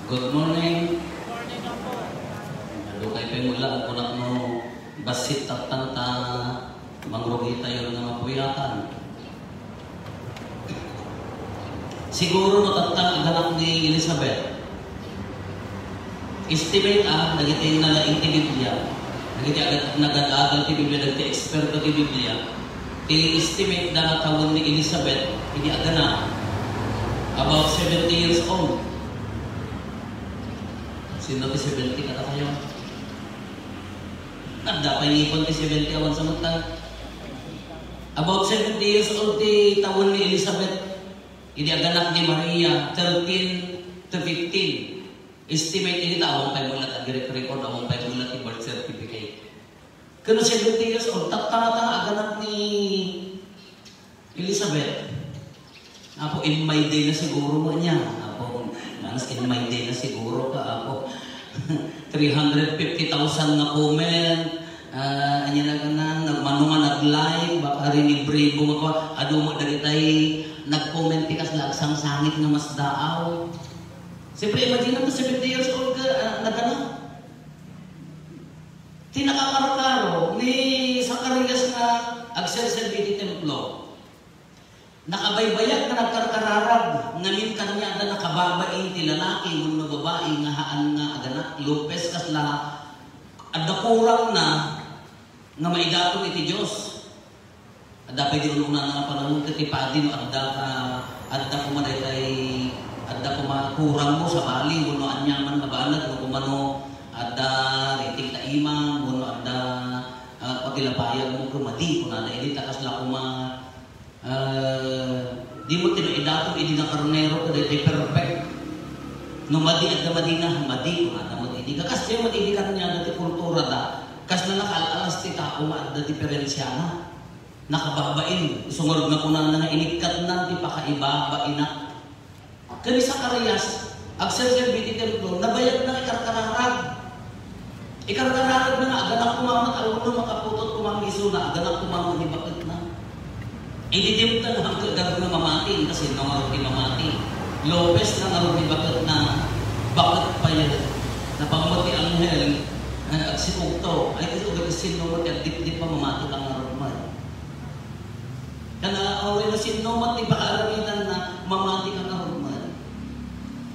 Good morning. Morning ako. Dukay pa mula ang kunak mo basit at tanta mangrugi tayo ng mapuyatan. Siguro natatang anak ni Elizabeth. Estimate nagiting na laing ti Biblia. Nagadagal ti Biblia, nagti-eksperto ti Biblia. Ti-estimate na tawag ni Elizabeth, hindi agana. About 70 years old. Sino ti 70 ka na kayo? Nagda pa ipon ti 70 awan sa mata. About 70 years old ti tawon ni Elizabeth. Hindi aganak ni Maria, 13 to 15. Estimate ini tawon pa mulat at record awon pa mulat ti birth certificate. Kano 70 years old, tatanga aganak ni Elizabeth. Apo in my day na siguro mo niya. Apo nanas in my day na siguro ka ako. 350,000 na comment. Anya na ganan nagmanungan nag-live baka rin ni Bravo mo adu mo dagitay nag-comment tikas lagsang sangit nga mas daaw. Siyempre imagine mo 70 years old ka nagana. Tinakakarkaro ni Zacarias nga agserserbi ti templo. Nakabaybayag na nagkarkararag ngamin kanya na nakababain ti lalaki ng babae nga haan nga aganak Lopez kasla adda kurang na nga maidaton iti Dios. Adda pa di una nga panahon ti padi no adda kumaday kay adda kurang mo sa bali uno anyaman nga banag no kumano adda riting ta imam uno adda pagilapayag mo kumadi kuna na edita kasla di mo tinoidato idi na karnero kada iti perfect no madi at madina madi ko ada mo idi kas di mo idi kanya dati kultura da kas na nakalalas ti tao ma da diferensya na nakababain sungod na kunan na inikat na ti pakaiba ina kani Zacarias agserserbi ti templo nabayag na ikarkararag na nga aganak kumamat aluno makaputot kumangiso na aganak kumamat di bakit na hindi din na hanggang na mamati kasi nangarap ni mamati. Lopez na nangarap ni bakit pa yan. Napangmati ang hel at sinugto. Ay kasi ugat sinumati at dip pa mamati kang nangarap man. Kana awin na sinumati baka alamitan na mamati kang nangarap man.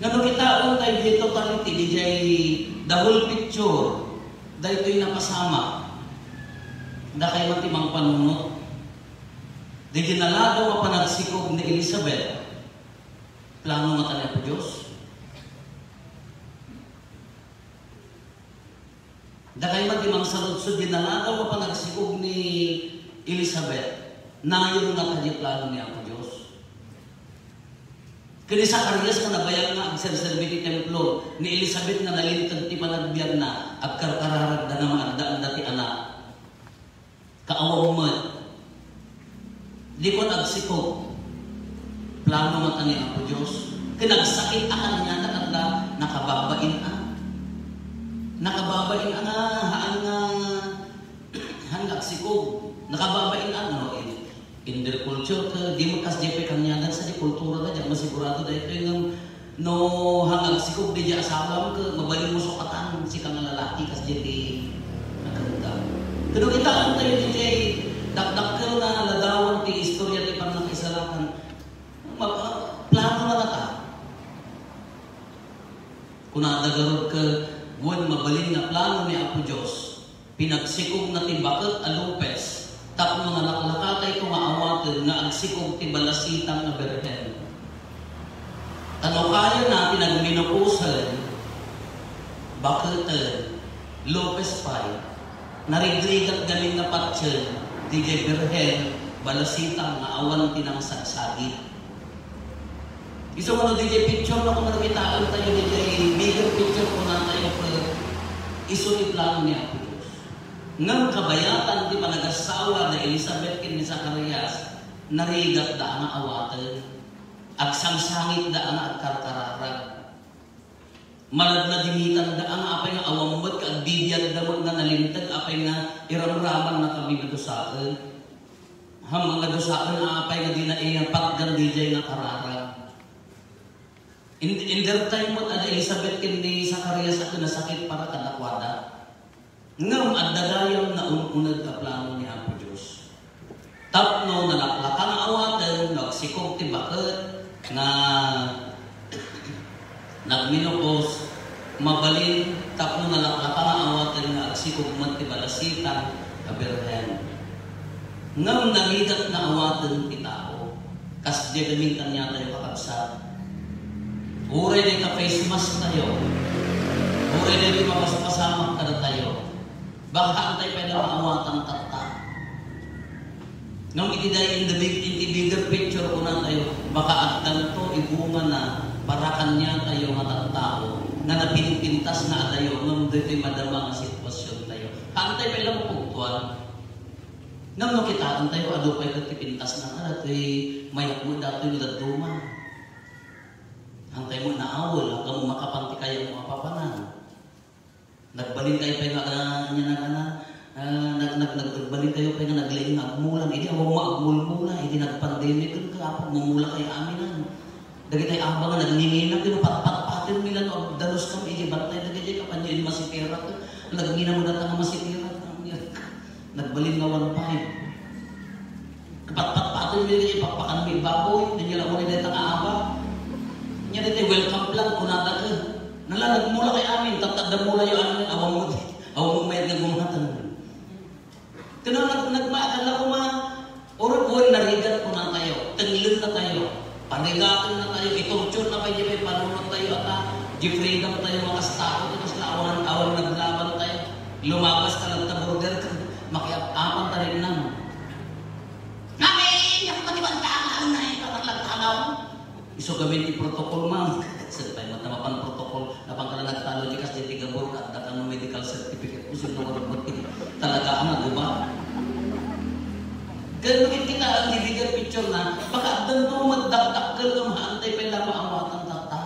Nga kita tayo dito totality di jay the whole picture dahil ito'y napasama. Da kayo matimang panunot. Di ginalado ang panagsikog ni Elizabeth, plano nga tayo po Diyos. Dakay magimang saludsod, ginalado ang panagsikog ni Elizabeth, nayon nga tayo plano niya po Diyos. Kini Zacarias na nabayag nga ang serserbi ti templo, ni Elizabeth na nalintag ti panagbiag na, at karkararag na naman ang dati anak. Kaawang mo, di ko nagsikog. Plano mata ni Apo Diyos. Kinagsakit akan niya na nakababain ang. Nakababain ang haan nagsikog. Nakababain ang. No, in their culture, di mo kas jepe kanyagan sa di kultura na dyan. Masigurado dahil ito yung no hang nagsikog di dyan asawa ka. Mabalin mo sukatan si kang lalaki kas jepe nakaganda. Pero kita ang tayo di jay dakdakkel na ladawan ti istorya ti panakaisalakan. Plano na nata. Kung nadagarod ka, buwan mabalin na plano ni Apo Diyos, pinagsikog na ti bakit a Lopez, tapos nga naklakatay ko maawatan nga agsikog ti balasitang na berhen. Ano kaya na pinagminopusan, bakit Lopez pa'y, narigrigat galing na patsyan, DJ Berhen, balasita nga awan tinang sagsagit. Iso mo DJ picture na kung nagkitaan tayo DJ bigger picture ko na tayo iso ni plano ni Apo Diyos. Ngang kabayatan di panagasawa na Elizabeth kin ni Zacarias, narigat da nga awatan, agsangsangit da nga at karkararag. Malad na dimitan da ang apay nga awamot ka bibiyad da mo nga nalintag apay nga iramraman na kami nadusaan. Hamang nadusaan apay nga dinaiyang patgan DJ nga kararag. In their time mo, ada Elizabeth kindi Zacarias ako nasakit para kadakwada. Ngam at dagayam na ununad ka plano ni Apo Diyos. Tapno nalaklakan awatan, nagsikog tibakot, nga nagminokos, mabalin, tapno nalaklakan awatan, nga agsikog magtibalasitan, kabirhen. Ngam nagigat na awatan kitao, kas di gamintan niya tayo kakabsat. Uray din ka face mask tayo. Uray din mapasapasama ka na tayo. Baka tayo pwede maawatan tata. Nung itiday in the bigger picture ko na tayo, baka agdan to ibunga na para kanya tayo nga tao na napinipintas na tayo nung dito'y madama nga sitwasyon tayo. Hantay pa ilang pagpuan. Nung nakitaan tayo, ado pa'y katipintas na ka, dato'y mayak mo dato'y nadaduma. Hantay mo na awol, hanggang mo makapanti kayo mo kapapanan. Nagbalin kayo pa nagbalin kayo pa nga naglaing agmulan. Hindi ako maagmul-mula, hindi nagpandemic ka kapag mamula kayo aminan. Dagi tayo abang nga nagninginag, pat-pat-patin nila no, dalos kami, hindi bantay na ganyan ka, panyo yung masitira ko. Nagangina mo data nga masitira. Nagbalin nga 1.5. Pat-pat-patin nila yung papakan may baboy, hindi nila mo nila itang aabang. Nya dito welcome plan ko nata ka. Nalalag mula kay amin, tatagda mula yung amin, awang mo mayat nga gumatan. Kaya nagmaakala ko oras narigat ko na tayo, tangilin na tayo, panigatan na tayo, itorture na kayo, panunod tayo at di-freedom tayo makastako, tapos awan naglaban tayo, lumabas ka lang ta-border ka, makiapapan ta rin naman. Namin, yung panibantaan na ito, naglagtanaw. Iso gawin di protokol ma'am. Sabay matamapan protokol na pangkala nagtalo di kas di gabor at dakan mo medical certificate kung sino warabot talaga ang naguba. Kaya nung kita ang bigger picture na baka dan to magdagdakkel ng haantay pa lang maawatan tata.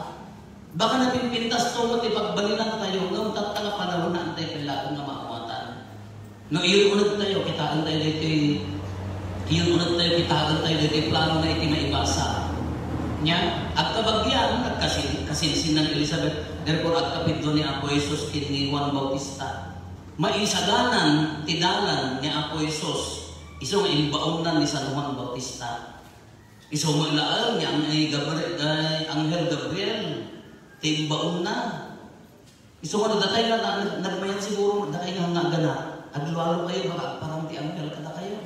Baka napinpintas to matipagbalinan tayo ng tatanga panahon na antay pa lang na maawatan. No iyon unod tayo, kitaan tayo dito kitaan tayo dito plano na iti maibasa. Nya, at kabagyan, nagkasinsin ng Elizabeth, therefore at kapito ni Apo Jesus ni Juan Bautista. Maisaganan, tidalan ni Apo Jesus, isong imbaunan ni San Juan Bautista. Isong maglaan niya Anghel Gabriel, timbaon na. Isong datay na nagmayat siguro, datay nga gana, aglualo kayo, baka parang ti Anghel kada kayo.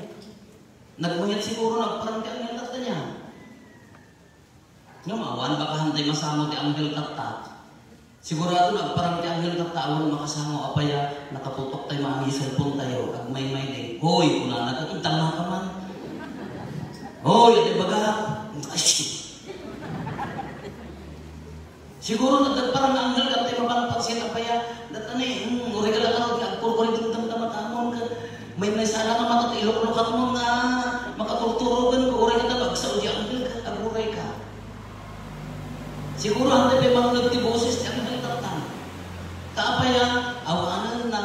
Nagmayat siguro, parang ti Anghel kada niya. Nga mawan, baka hantay masama ti Anghel kata. Sigurado nagparang ti Anghel kata, awan makasama apaya, nakatutok tayo mga cellphone tayo, at may day. Hoy, kuna nagkakintang na ka man. Hoy, ati baga. Siguro nagparang na Anghel kata, mapanapagsin apaya, datane, uri ka lang ako, agpurkurin itong tamataman ka. May sala nga matatilok-lukat mo nga, makatulturugan ko, uri ka na bagsaw di Anghel ka, aguray ka. Siguro handa may mga nagtiboses ang nagtatang. Kaapaya, awanan na,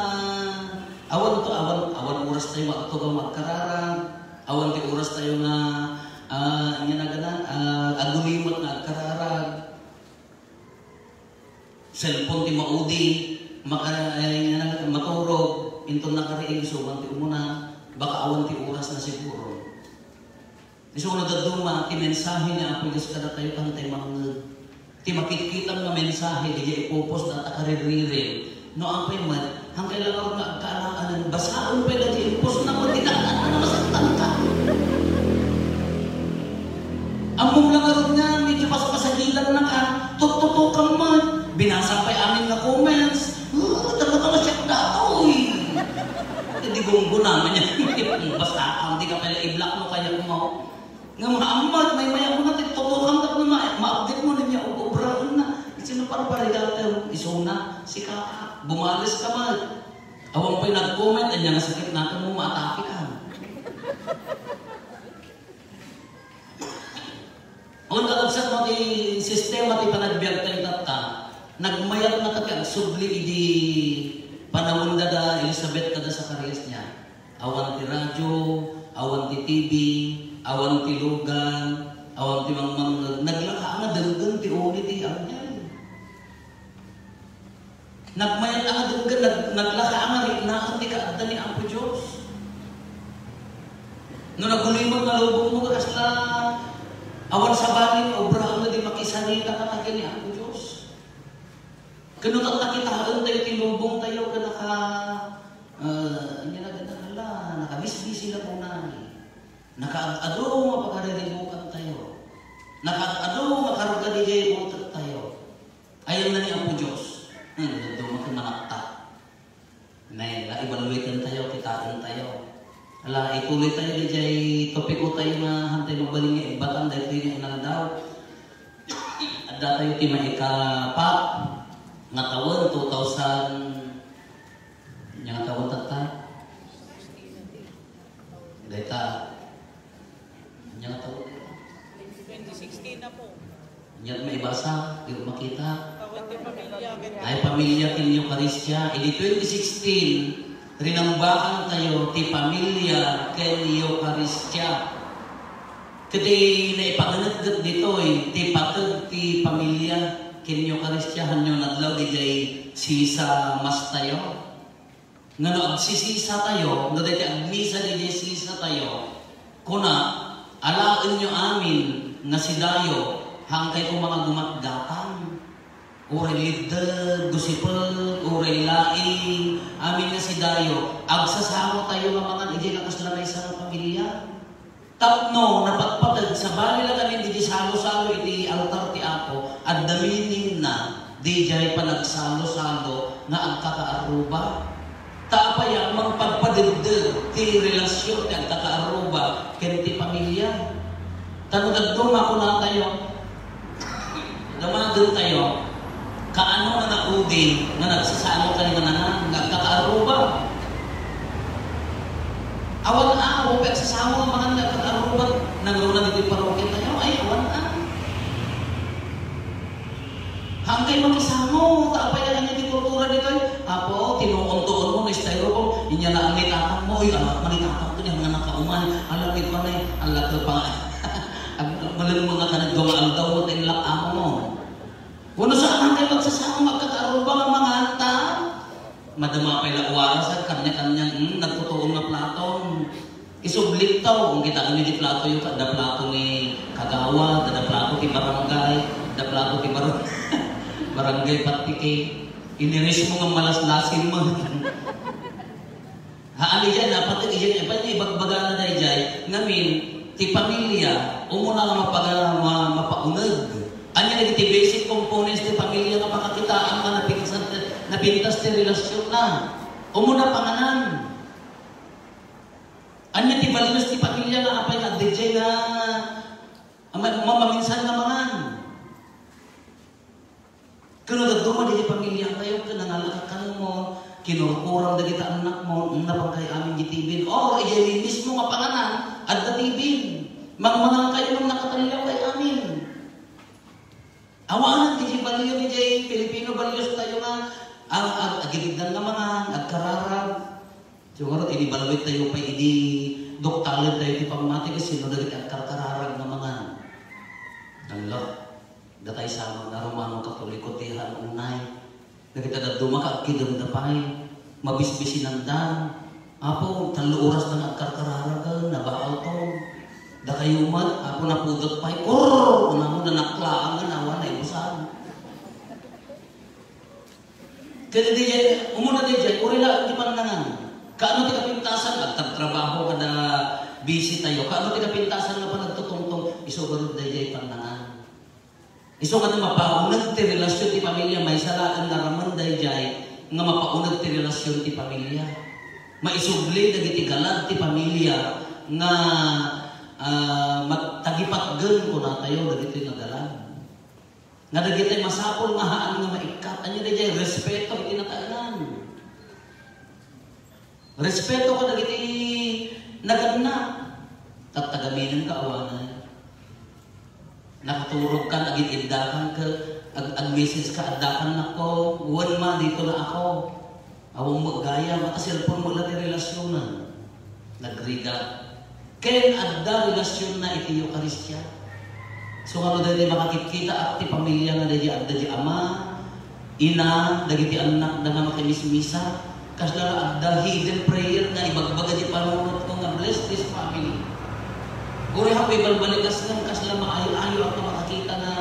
awan oras tayo magkararang, awan di oras tayo nga, agulimot na agkararang, cellphone di maudi, maturog, into nakariing, so awan ti umuna, baka awan ti oras na siguro. Siguro nadaduma, timensahe niya, apong Diyos kada tayo kantay mga ti makikita ng mensahe, di ipopost at akariririn. No, ang payman, hanggang lang ako nagkaalaan, basaan pa na di ipost na mo, tinaan na masaktan ka. Ang mumlang aron nga, medyo pasapasagilan na ka, tututukan man. Binasa pa amin na comments, talaga siya daw eh. Hindi gunggo naman yan. Basta, hindi ka pala i-block mo kaya kumaw. Nga mga amad, may maya mo natin, tutukan ka na ma-update mo na niya, obrang na. Sino para paridata, isuna, si kaka, bumalis ka man. Awang pa'y nag-comment, anya nga sakit natin mo, maatake ka. Ang kakabsat mo ti sistema ti panagbiag tayo tata, nagmayat na kag subli di panahon da Elizabeth kada sa Zacarias niya. Awan ti radyo, awan ti TV, awan ti lugan, awan ti mang naglaka nga dalagan ti uli ti ang niya. Nagmayat ang adunggan, naglaka ang arik di ka adda ni Apo Diyos. No nagulimot na lubong mo kasla awan sa balin, obrahon na di makisarita ka na ni Apo Diyos. Kanutat na kitaan tayo, tinubong tayo, nakabisbisi na po na. Nakaag-ado, mapagkariribukan tayo. Nakaag-ado, makaruga di jay utot tayo. Ayaw na ni Apo Diyos. Dumakin manakta. May ibaluitan tayo, kitaan tayo. Ala, ituloy tayo di jay topiko tayo na hantay mabaling nga ibatan dahil tayo nga inang daw. Ada tayo timaikapat nga taon, 2000 nga taon tatay. Dahil ta nga taon 2016 na po. Nyat may basa, di ko makita. Ay pamilya kinyo Eucharistia. Ini 2016, rinambakan tayo ti pamilya kinyo Eucharistia. Kadi naipaganagdag dito ti patag ti pamilya kinyo Eucharistia hanyo nadlaw di jay sisa mas tayo. Ngano agsisisa tayo, no dati agmisa di jay sisa tayo. Kuna alaan nyo amin nga si Dayo hangkay kong mga gumatgatang uray lider, gusipel, uray laing amin nga si Dayo agsasamo tayo nga mga ijay nakaslanay sa pamilya tapno napatpatag sa bali lang kami di salo-salo iti altar ti Apo at daminin na di jay panagsalo-salo nga ang kakaaruba tapaya magpagpadagdag ti relasyon ti ang kakaaruba ken ti pamilya tanong-dagduma ko na tayo damagan tayo kaano na naudin nga nagsasalo ka ni mananan nagkakaaruba awan na o pagsasamo ng mga nagkakaaruba nanguna dito parokya tayo ay awan na hanggang makisamo tapaya lang yung kultura dito Apo tinuon-tuon mo na styrofoam inya na ang nitatang mo manitatang ko niya mga nakauman alam ito na alam ko pa malang mga kanagawaan daw mo tinlak amo mo. Kuno saan tayo magsasama magkakaaruba ng mga anta? Madama pa'y lakwaras at kanya-kanyang nagtutuon na Platon. Isublik tao kung kita kami di Plato yung kada Plato ni Kagawa, kada Plato ti Barangay, kada Plato ti Barangay Patike. Iniris mo nga malaslasin mo. Haali dyan, dapat iyan, ibagbaga na dahil dyan, ngamin, ti pamilya, umuna nga mapaunag. Anya naging ti basic components ti pamilya nga pakakitaan nga napintas ti relasyon na. Umuna panganan. Anya ti balas ti pamilya nga apay nga DJ nga mamaminsan nga mangan. Kano dagduma di pamilya tayo kanangalakakan mo, kinurkurang da kita anak mo, napagkay amin gitibin. O, iyay mismo nga panganan, at datibin. Magmangang kayo nung nakatalilaw kay amin. Awanan, di baliyo ni Jay, Filipino baliyos tayo nga, ang agigigdan nga mga, agkararag. Siguro, inibalawit tayo pa, ini doktalan tayo, di pamati, kasi nung naging agkararag nga mga. Allah, datay sama na Romano Katoliko, tihan unay. Nagkita na dumakakidam na pa'y, mabisbisin ang dan. Apo, talo oras na nagkarkararagan, nabaal to. Da kayo man, apo napudot pa'y, una mo na naklaan nga nawa na ibusan. Kaya di dyan, umuna di dyan, urila, di panangan. Kaano di kapintasan, nagtatrabaho ka na busy tayo. Kaano di kapintasan nga pa nagtutungtong, isugarod di dyan panangan. Iso ka na mapaunag ti relasyon ti pamilya, may salaan na raman dahi jay, nga mapaunag ti relasyon ti pamilya. Maisubli dagiti galag ti pamilya, nga tagipatgan ko na tayo dagiti nga galag. Nga dagiti masapol nga haan nga maikat. Anya dahi jay, respeto iti natainan. Respeto ka dagiti naganak. Tatagaminan ka awanan. Nakaturog ka, nag-iindakan ka, ag-message ka, adakan na ko, huwan ma, dito na ako. Awang magaya, makasilpon mo lang yung relasyonan. Nagriga. Ken adda relasyon na iti Eucharistia. So ano dahil makakikita at ti pamilya nga dahil adda di ama, ina dagiti anak da nga makimismisa kasla adda hidden prayer nga ibagbaga di panunot ko nga bless this family. Uri happy balbalikas lang kasla maayo-ayo ako makakita na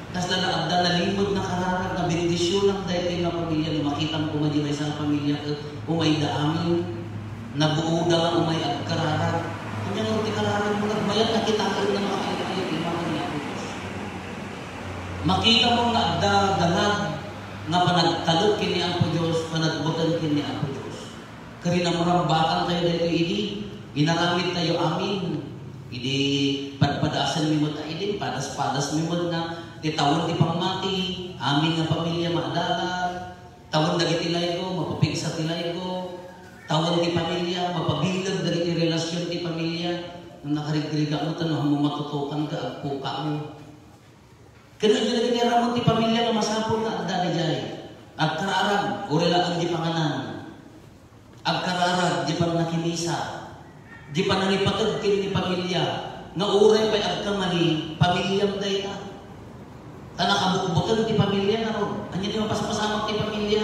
kasla na adda nalimod na kararag na benedisyon ng dahil na pamilya na makita mo kumadi may isang pamilya umay daamin nabuo da umay at kararag kanya nga ti kararag mo nagbayad na kita ka rin na makakaya imaman niya makita mo nga adda dalag nga panagtalog kini ang Diyos panagbutan kini ang Diyos kari na marambakan tayo dito ini ginagamit tayo amin idi padpadasan mi mo tayo din padas-padas mi mo na di tawon di pangmati, amin nga pamilya maadalag, tawon dagiti tilay ko, mapapigsa tilay ko, tawon di pamilya, mapabilag dagiti relasyon di pamilya, nang nakarigriga mo tanong mo matutukan ka, agpuka mo. Kaya nyo dagiti ramon di pamilya nga masapol na adda di jay. Agkararag, urilaan di panganan. Agkararag, di panakimisa. Di pananipatag kini pamilya. Nga uray pa'y agkamali, pamilyang dayta. Nakabukbukan ti pamilya na ron. Anya di mapasapasamang ti pamilya.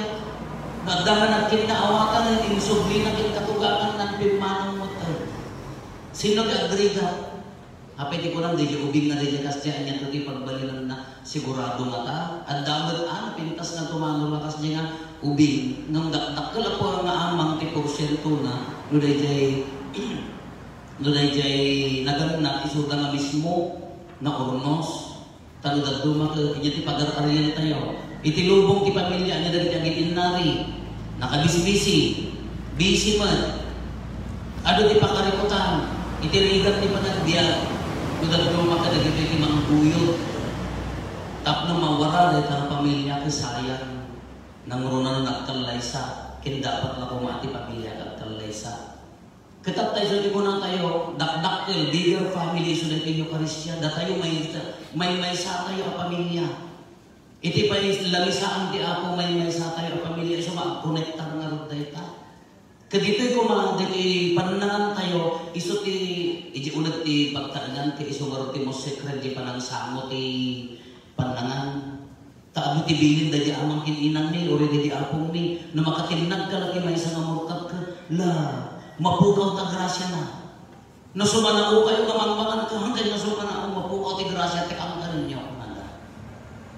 Nagdaman at kinaawatan ng insubli na kinatugakan ng pimanong mo tayo. Sino ka-agree ka? Hapay di ko lang, di ubing na di kasya anya ito di pagbalilan na sigurado nga ta. At damat pintas na tumano lakas di nga ubing. Nang dakala po nga amang ti porsyento na nuday jay naganak isuda nga mismo na ornos. Taludad duma ka, kanya ti pagar-ariyan tayo. Itilubong ti pamilya, niya dali kagit inari. Nakabisi-bisi. Busy man. Ado ti pakarikutan. Itirigat ti panagbiya. Taludad duma ka, dali ti mga buyot. Tap na mawara dahil ang pamilya kasayang. Nangurunan nagkalaysa. Kaya dapat na kumati pamilya nagkalaysa. Ketap tayo sa limunan tayo, dakdakkel, bigger family, so dahil yung Eucharistia, da tayo may sa tayo ang pamilya. Iti pa yung lamisaan ti ako, may sa tayo ang pamilya, so mag-connectar nga rin tayo ta. Kadito'y kumang, dito panangan tayo, iso ti, iji ulat ti pagtaanan, ti iso nga rin ti mo secret, di panang samo ti panangan. Taado ti bilin, da di amang kininang ni, uri di apong ni, na makatinag ka lagi may isang amurkap ka, mapukaw ta grasya na. Nasumanao kayo kamangmangan ka hanggang nasumanao mapukaw ti grasya ti ang kanin niyo.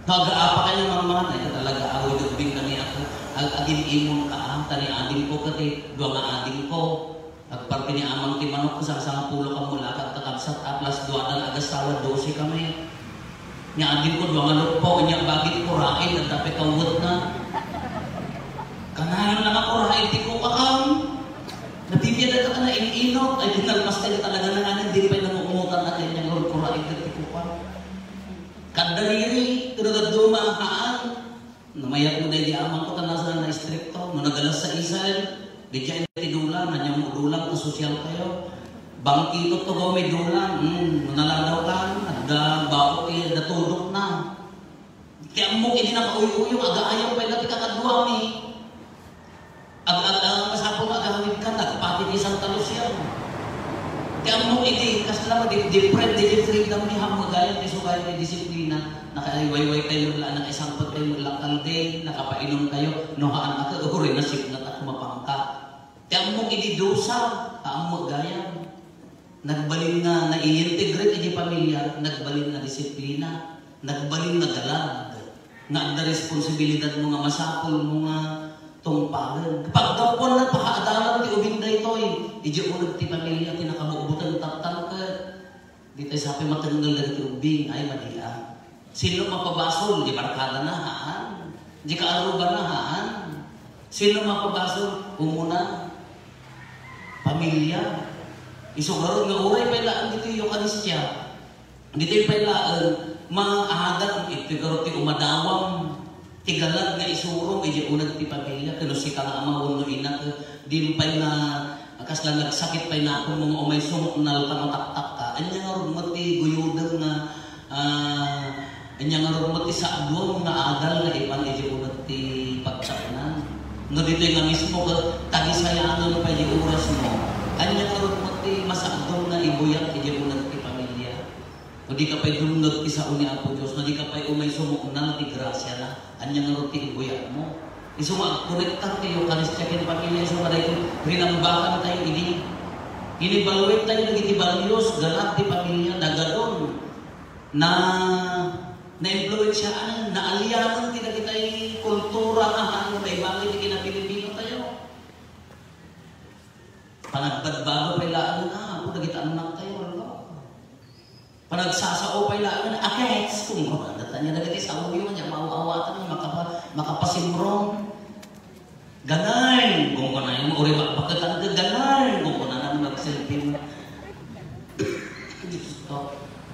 Nag-aapa kayo mangmangan ay talaga away dugbing kami ako. Agin imong ka tani ading ko kati dua nga ading ko. Agparti ni amang ti manok sa sang pulo ka mula ka kakabsat plus dua dan agasawa 12 kami. Nya ading ko dua nga po nya bagit ko rain at dapat kawot na. Kanayon lang ako rain ti ko kakam. Nabibiyad ka na inok, ay dinalpas tayo talaga na nga, hindi pa yung umuutan natin yung Lord Kuraig at tikupan. Kadaliri, tinagad dumahaan, namayat mo dahil di amang ko tanasan na istrikto, no nagalas sa Israel, di dyan tidulan, nanyang udulang, kasosyal kayo, bangkito to go may dulan, naladaw ka, ada bako kayo, natulog na. Kaya mo, hindi na kauyo-uyo, aga-ayaw pa yung natin kakadwami. Masapong agawin ka, nagpati ni Santa Lucia. Kaya mo hindi, kasi naman, di freedom ni Ham, magayan, di sugay, may disiplina, nakaiwayway kayo mula, nakaisangpot kayo mula kalde, nakapainom kayo, nohaan ako, uri na sip na takumapangka. Kaya mo hindi dosa, ang magayan. Nagbalin na, na-i-integrate hindi pamilya, nagbalin na disiplina, nagbalin na galag, nga ang responsibilidad mo nga masapol mo nga tumpagan. Pagkapon na pakaadalan ti ubinda ito iji unag ti pamilya ti nakabubutan tatang ka. Di tayo sabi matanggal na ti ubing ay madia. Sino mapabasol? Di barkada na haan. Di kaaruba na haan. Sino mapabasol? Umuna. Pamilya. Isugarod nga uray pailaan dito yung Eucharistia. Dito yung pailaan mga ahadan itigarod ti umadawang tigalag nga isurong iji unag ti pamilya kano si kang ama wano ina dimpay na kasla nagsakit pay na akong mga umay sumunal pamataktak ka anya nga rumot ti guyudang nga anya nga rumot ti saadwang nga adal nga ipan iji unag ti pagsakunan no dito nga mismo tagisayaan no pa iji oras mo anya nga rumot ti masaadwang nga ibuyat iji unag ti pamilya Kung di ka pa'y dumnod isa ni Apo Diyos, na di ka pa'y umay sumuknal, di grasya na, anyang ruti ibuyan mo. Isuma, konektar kayo, kanisyakin pamilya, isuma tayo, rinambakan tayo, inibaluit tayo, nagitibalios, galat di pamilya, nagadon, na-influensyaan, na-aliyanan, kita kita'y kultura nga, ano, na ibang hindi kinapilipino tayo. Panagbadbago pa'y laan na, ako, nagitaan lang tayo, panagsasao pa'y laan na, akets, kung datan niya nagati sa ulo niya, mauawatan niya, makapasimrong. Ganay, kung ko na yung uri makapagkatan ka, ganay, kung ko na naman mag-selfie mo.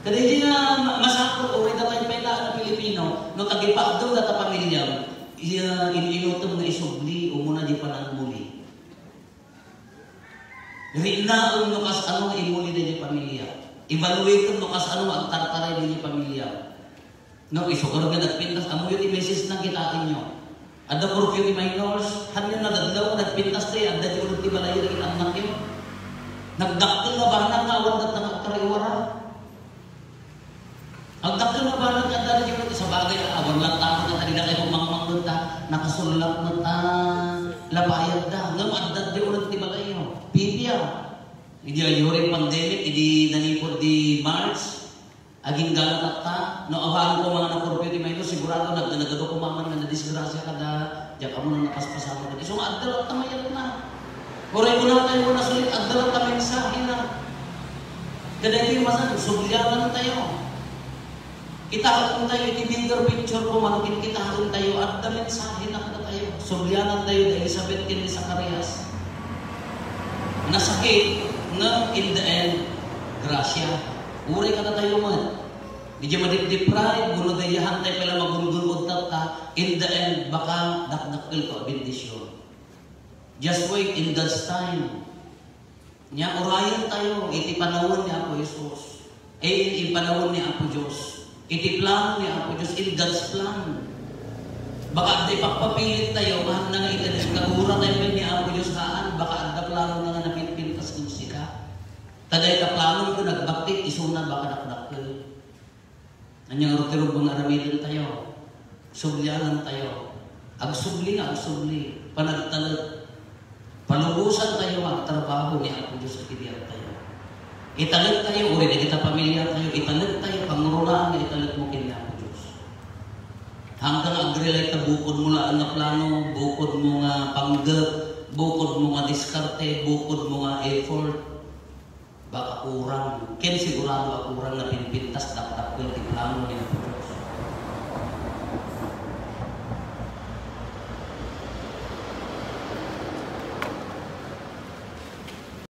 Kada hindi na masakot, uri na tayo pa'y laan na Pilipino, no tagipagdaw na ta pamilya, iniinutong na isubli, umuna di pa nang muli. Rinaon no kas anong imuli na di pamilya. Evaluate no kas ano ang tartaray din yung pamilya. No, isukar nga nagpintas, amo yun i-message na kitain nyo. Ada curfew ni minors, hanya na dadlaw, nagpintas tayo, ada di ulit ibalayo na anak yun. Nagdakil na ba na awan at nangagkariwara? Ang dakil na ba na kanda na sa bagay, awan lang tao na kanina kayo kumangmang doon ta, nakasulak na ta, labayad da, ngam adat di ulit ibalayo. Pipya. Hindi yung pandemic, hindi nanipod di March, aging galang at ta, no awahan ko mga nakurpyo di Mayo, sigurado nagdanaga ko maman na nadisgrasya kada, diyan ka mo na nakaspasama na. So, agdalat na mayat na. Oray ko na tayo na sulit, agdalat na mensahe na. Kada hindi masan, subliyanan tayo. Kita tayo, iti-finger picture ko, manukin kita tayo, at na mensahe na kada tayo. Subliyanan tayo na Elizabeth Kini Zacarias. Nasakit, nga in the end, grasya. Uray ka na tayo man. Di dyan madip-deprive, gulo na yahan tayo pala magundulod ta, in the end, baka dakdakil ko, bendisyon. Just wait in God's time. Nya, urayan tayo, iti panahon ni Apo Jesus. Iti panahon ni Apo Diyos. Iti plano ni Apo Diyos, in God's plan. Baka di pagpapilit tayo, mahal na nga iti nagkagura tayo ni Apo Diyos haan, baka ang plano na nga napinpintas kung sila. Taday ka plano ko nagbaktik, isuna baka nakdakil. Anyang rutirog mga aramidan tayo. Sublianan tayo. Agsubli nga, agsubli. Panagtalag. Palubusan tayo ang trabaho ni Apo Diyos sa kibiyar tayo. Italag tayo, uri na kita pamilya tayo. Italag tayo, pangurulaan na italag mo kini Apo Diyos. Hanggang agrilay ka, bukod mo lang na plano, bukod mo nga panggap, bukod mo nga diskarte, bukod mo nga effort, baka kurang. Ken sigurado kurang na pinpintas, dakdak ko yung plano niya.